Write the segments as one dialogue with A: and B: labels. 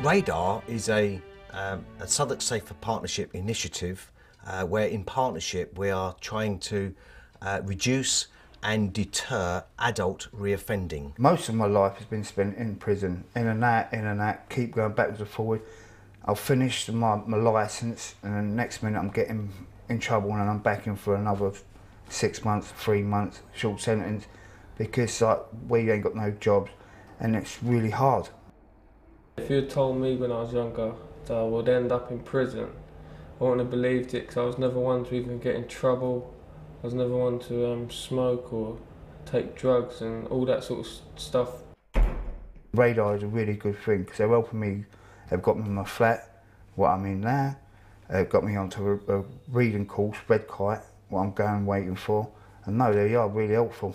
A: RADAR is a Southwark Safer Partnership initiative where in partnership we are trying to reduce and deter adult reoffending.
B: Most of my life has been spent in prison, in and out, keep going backwards and forward. I'll finish my licence and then next minute I'm getting in trouble and I'm back in for another 6 months, 3 months, short sentence, because we ain't got no jobs and it's really hard.
C: If you had told me when I was younger that I would end up in prison, I wouldn't have believed it, because I was never one to even get in trouble. I was never one to smoke or take drugs and all that sort of stuff.
B: RADAR is a really good thing because they're helping me. They've got me in my flat, what I'm in now. They've got me onto a reading course, Red Kite, what I'm going waiting for. And no, they are really helpful.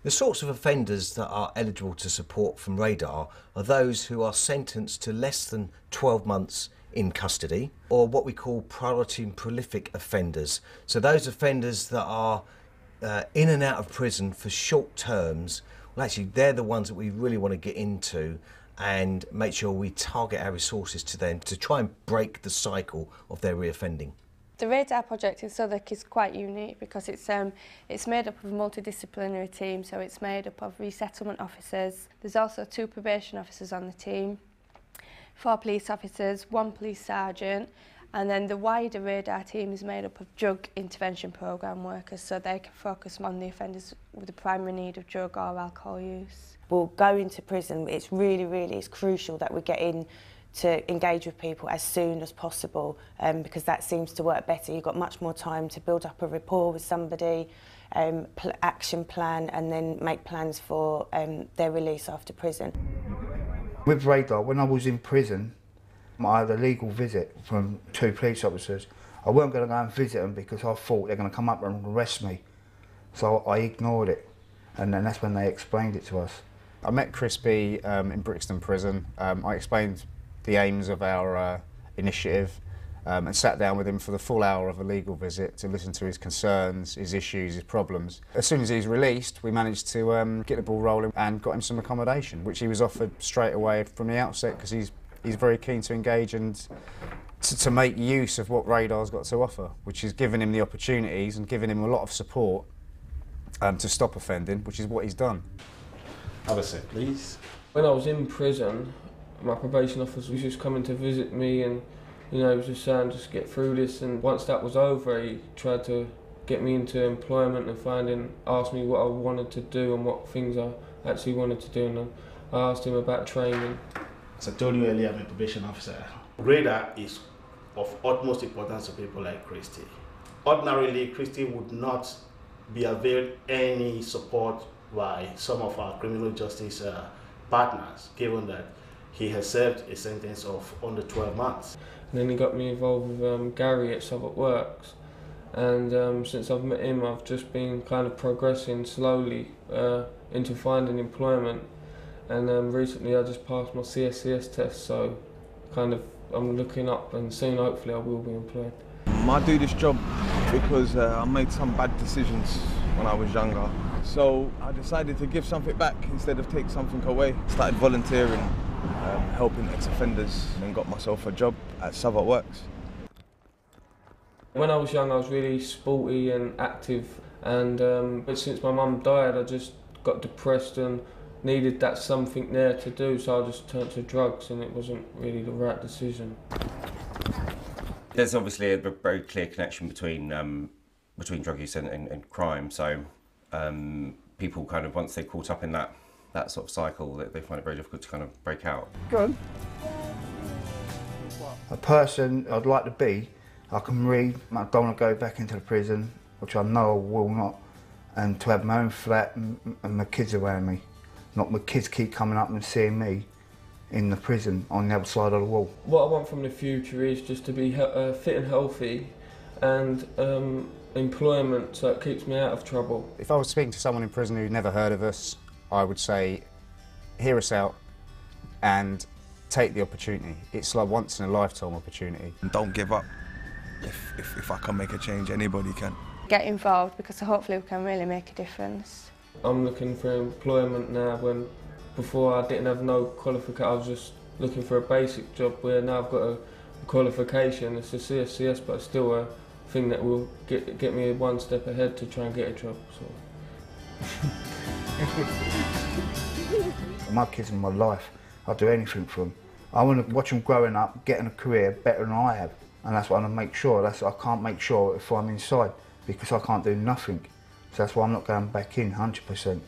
A: The sorts of offenders that are eligible to support from RADAR are those who are sentenced to less than 12 months in custody, or what we call priority and prolific offenders. So those offenders that are in and out of prison for short terms, well actually they're the ones that we really want to get into and make sure we target our resources to them to try and break the cycle of their reoffending.
D: The RADAR project in Southwark is quite unique because it's made up of a multidisciplinary team, so it's made up of resettlement officers. There's also 2 probation officers on the team, 4 police officers, 1 police sergeant, and then the wider RADAR team is made up of drug intervention programme workers, so they can focus on the offenders with a primary need of drug or alcohol use.
E: We'll go into prison. It's it's crucial that we get in to engage with people as soon as possible, because that seems to work better. You've got much more time to build up a rapport with somebody, action plan, and then make plans for their release after prison.
B: With RADAR, when I was in prison, I had a legal visit from 2 police officers. I weren't going to go and visit them because I thought they're going to come up and arrest me. So I ignored it, and then that's when they explained it to us.
F: I met Chris B in Brixton Prison. I explained the aims of our initiative and sat down with him for the full hour of a legal visit to listen to his concerns, his issues, his problems. As soon as he's released, we managed to get the ball rolling and got him some accommodation, which he was offered straight away from the outset because he's very keen to engage and to make use of what RADAR's got to offer, which is giving him the opportunities and giving him a lot of support to stop offending, which is what he's done.
G: Have a seat, please.
C: When I was in prison, my probation officer was just coming to visit me, and he was just saying just get through this, and once that was over he tried to get me into employment and asked me what I wanted to do and what things I actually wanted to do, and I asked him about training.
G: As I told you earlier, I'm a probation officer. RADAR is of utmost importance to people like Christy. Ordinarily, Christy would not be availed any support by some of our criminal justice partners, given that he has served a sentence of under 12 months.
C: And then he got me involved with Gary at Southwark Works, and since I've met him I've just been kind of progressing slowly into finding employment, and recently I just passed my CSCS test, so I'm looking up and soon hopefully I will be employed.
H: I do this job because I made some bad decisions when I was younger. So I decided to give something back instead of take something away. Started volunteering, helping ex-offenders, and got myself a job at Southwark Works.
C: When I was young I was really sporty and active, and but since my mum died I just got depressed and needed that something there to do, so I just turned to drugs, and it wasn't really the right decision.
I: There's obviously a very clear connection between drug use and crime, so people kind of, once they're caught up in that sort of cycle, they find it very difficult to kind of break out.
B: Go on. A person I'd like to be, I can read, I don't want to go back into the prison, which I know I will not, and to have my own flat and my kids around me. Not my kids keep coming up and seeing me in the prison on the other side of the wall.
C: What I want from the future is just to be fit and healthy, and employment, so it keeps me out of trouble.
F: If I was speaking to someone in prison who'd never heard of us, I would say, hear us out and take the opportunity. It's like once in a lifetime opportunity.
H: And don't give up. If I can make a change, anybody can.
D: Get involved, because hopefully we can really make a difference.
C: I'm looking for employment now, when before I didn't have no qualification, I was just looking for a basic job where now I've got a qualification. It's a CSCS, but it's still a thing that will get me one step ahead to try and get a job. So.
B: My kids are my life. I'll do anything for them. I want to watch them growing up, getting a career better than I have, and that's what I want to make sure. I can't make sure if I'm inside because I can't do nothing. So that's why I'm not going back in 100%.